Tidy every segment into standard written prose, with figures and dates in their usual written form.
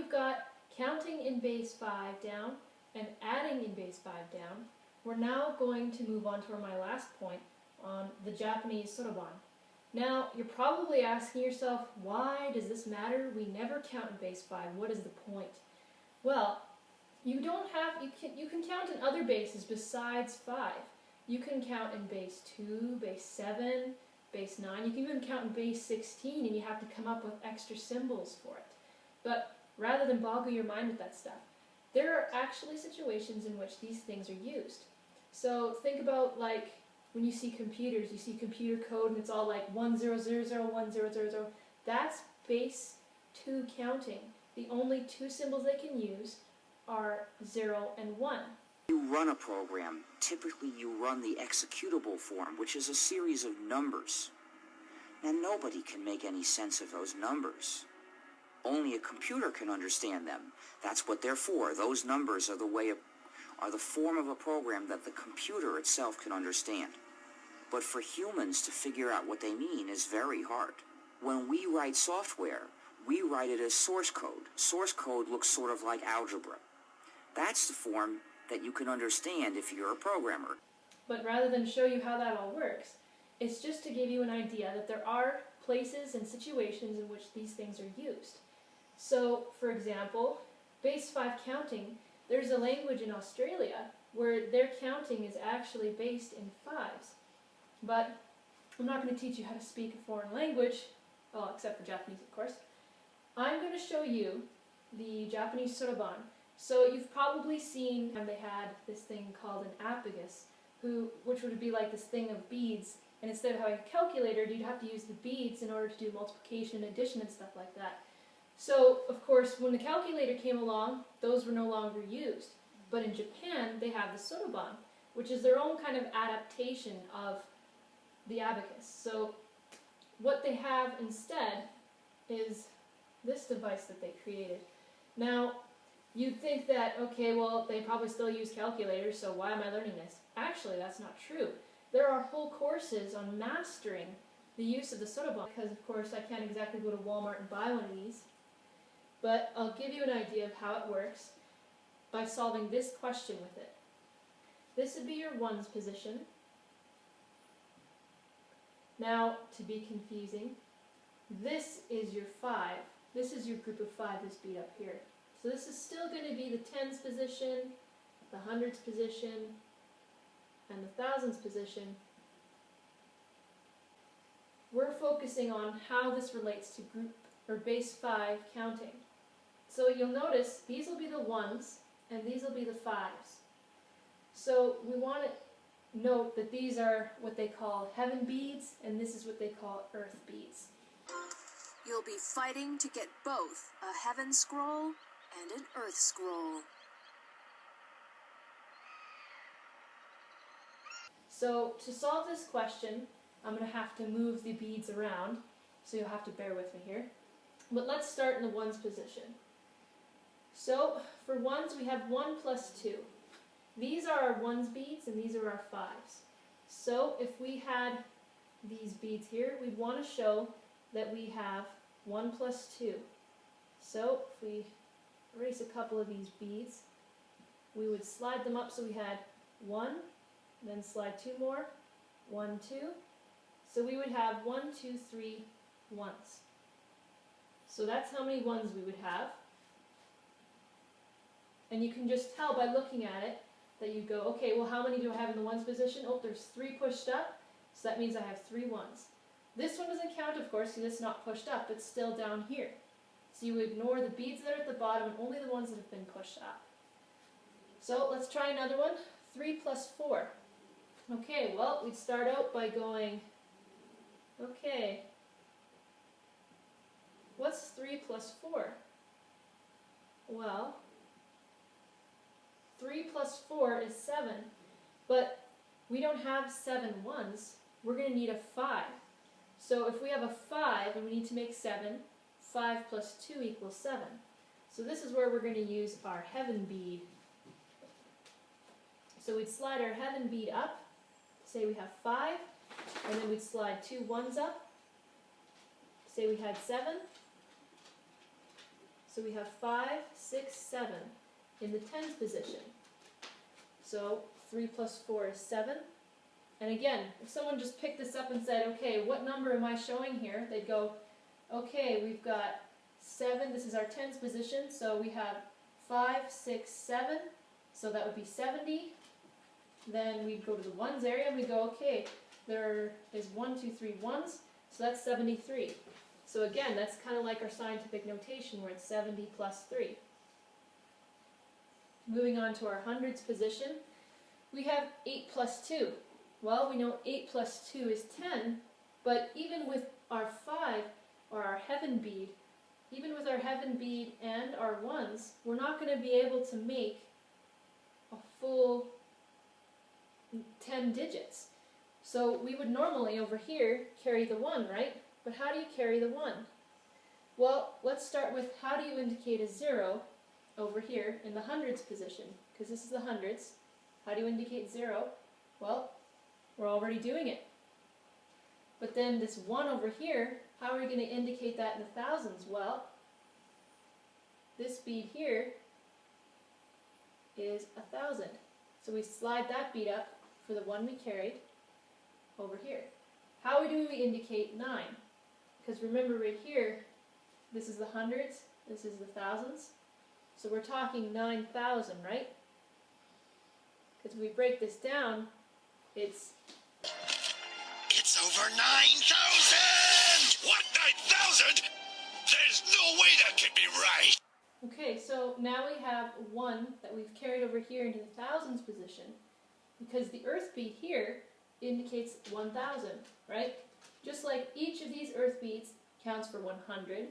you've got counting in base 5 down and adding in base 5 down, we're now going to move on to my last point on the Japanese soroban. Now, you're probably asking yourself, why does this matter? We never count in base 5. What is the point? Well, you can count in other bases besides 5. You can count in base 2, base 7, base 9. You can even count in base 16, and you have to come up with extra symbols for it. But rather than boggle your mind with that stuff, there are actually situations in which these things are used. So think about, like, when you see computers, you see computer code and it's all like 10001000. That's base 2 counting. The only two symbols they can use are 0 and 1. You run a program. Typically you run the executable form, which is a series of numbers. Now nobody can make any sense of those numbers. Only a computer can understand them. That's what they're for. Those numbers are the form of a program that the computer itself can understand. But for humans to figure out what they mean is very hard. When we write software, we write it as source code. Source code looks sort of like algebra. That's the form that you can understand if you're a programmer. But rather than show you how that all works, it's just to give you an idea that there are places and situations in which these things are used. So, for example, base 5 counting, there's a language in Australia where their counting is actually based in 5s. But I'm not going to teach you how to speak a foreign language, well, except for Japanese, of course. I'm going to show you the Japanese soroban. So you've probably seen when they had this thing called an apagus, which would be like this thing of beads, and instead of having a calculator, you'd have to use the beads in order to do multiplication and addition and stuff like that. So, of course, when the calculator came along, those were no longer used. But in Japan, they have the soroban, which is their own kind of adaptation of the abacus. So what they have instead is this device that they created. Now, you'd think that, okay, well, they probably still use calculators, so why am I learning this? Actually, that's not true. There are whole courses on mastering the use of the soroban, because, of course, I can't exactly go to Walmart and buy one of these. But I'll give you an idea of how it works by solving this question with it. This would be your ones position. Now, to be confusing, this is your 5. This is your group of 5, this bead up here. So this is still going to be the tens position, the hundreds position, and the thousands position. We're focusing on how this relates to group or base 5 counting. So you'll notice these will be the 1s and these will be the 5s. So we want to note that these are what they call heaven beads and this is what they call earth beads. You'll be fighting to get both a heaven scroll and an earth scroll. So to solve this question, I'm going to have to move the beads around, so you'll have to bear with me here. But let's start in the 1s position. So for 1s we have 1 plus 2. These are our 1s beads and these are our 5s. So if we had these beads here, we'd want to show that we have 1 plus 2. So if we erase a couple of these beads, we would slide them up so we had 1, then slide 2 more, 1, 2. So we would have 1, 2, 3 1s. So that's how many 1s we would have. And you can just tell by looking at it that you go, okay, well how many do I have in the 1s position? Oh, there's 3 pushed up, so that means I have 3 1s. This one doesn't count, of course, because it's not pushed up, it's still down here. So you ignore the beads that are at the bottom and only the ones that have been pushed up. So let's try another one. 3 plus 4. Okay, well, we'd start out by going, okay, what's 3 plus 4? Well, 3 plus 4 is 7, but we don't have 7 1s. We're going to need a 5. So if we have a 5 and we need to make 7, 5 plus 2 equals 7. So this is where we're going to use our heaven bead. So we'd slide our heaven bead up, say we have 5, and then we'd slide 2 1s up, say we had 7. So we have 5, 6, 7 in the tens position. So 3 plus 4 is 7. And again, if someone just picked this up and said, okay, what number am I showing here? They'd go, okay, we've got 7, this is our tens position, so we have 5, 6, 7, so that would be 70. Then we'd go to the ones area and we go, okay, there is 1, 2, 3 ones, so that's 73. So again, that's kind of like our scientific notation where it's 70 plus 3. Moving on to our hundreds position, we have 8 plus 2. Well, we know 8 plus 2 is 10, but even with our 5, or our heaven bead, even with our heaven bead and our ones, we're not going to be able to make a full 10 digits. So we would normally over here carry the 1, right? But how do you carry the 1? Well, let's start with how do you indicate a 0 over here in the hundreds position? Because this is the hundreds. How do you indicate 0? Well, we're already doing it. But then this 1 over here, how are we going to indicate that in the thousands? Well, this bead here is 1,000. So we slide that bead up for the 1 we carried over here. How do we indicate 9? Because remember right here, this is the hundreds, this is the thousands. So we're talking 9,000, right? Because if we break this down, it's over 9,000! What, 9,000? There's no way that can be right! Okay, so now we have 1 that we've carried over here into the thousands position, because the earth bead here indicates 1,000, right? Just like each of these earth beads counts for 100,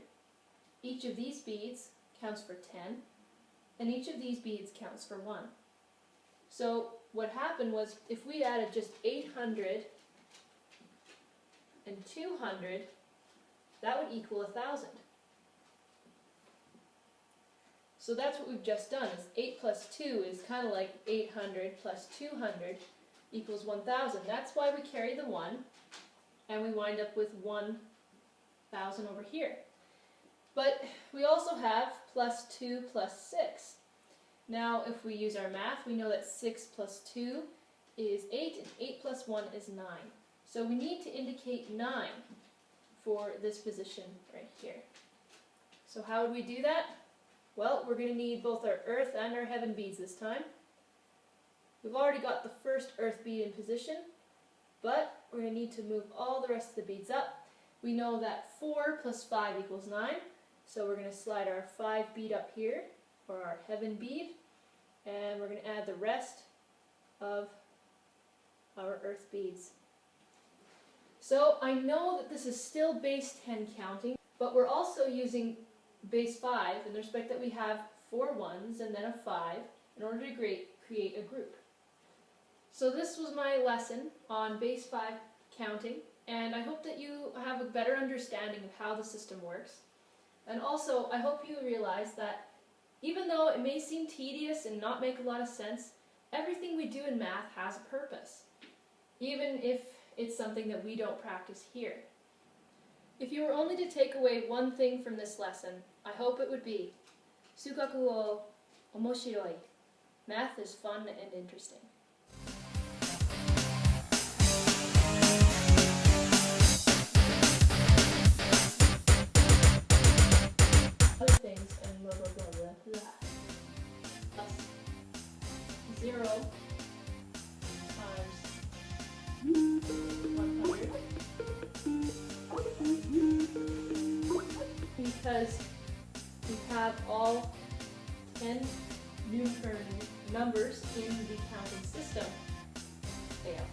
each of these beads counts for 10, and each of these beads counts for 1. So what happened was, if we added just 800 and 200, that would equal 1,000. So that's what we've just done, is 8 plus 2 is kind of like 800 plus 200 equals 1,000. That's why we carry the 1, and we wind up with 1,000 over here. But we also have plus 2 plus 6. Now if we use our math, we know that 6 plus 2 is 8, and 8 plus 1 is 9. So we need to indicate 9 for this position right here. So how would we do that? Well, we're going to need both our earth and our heaven beads this time. We've already got the first earth bead in position, but we're going to need to move all the rest of the beads up. We know that 4 plus 5 equals 9, so we're going to slide our 5 bead up here, or our heaven bead, and we're going to add the rest of our earth beads. So I know that this is still base 10 counting, but we're also using base 5 in the respect that we have 4 ones and then a 5 in order to create a group. So this was my lesson on base 5 counting, and I hope that you have a better understanding of how the system works. And also, I hope you realize that even though it may seem tedious and not make a lot of sense, everything we do in math has a purpose, even if it's something that we don't practice here. If you were only to take away one thing from this lesson, I hope it would be Sugaku wo Omoshiroi. Math is fun and interesting. Other things and blah blah blah blah blah. Plus 0 times 100. Because we have all 10 numbers in the counting system. Fail.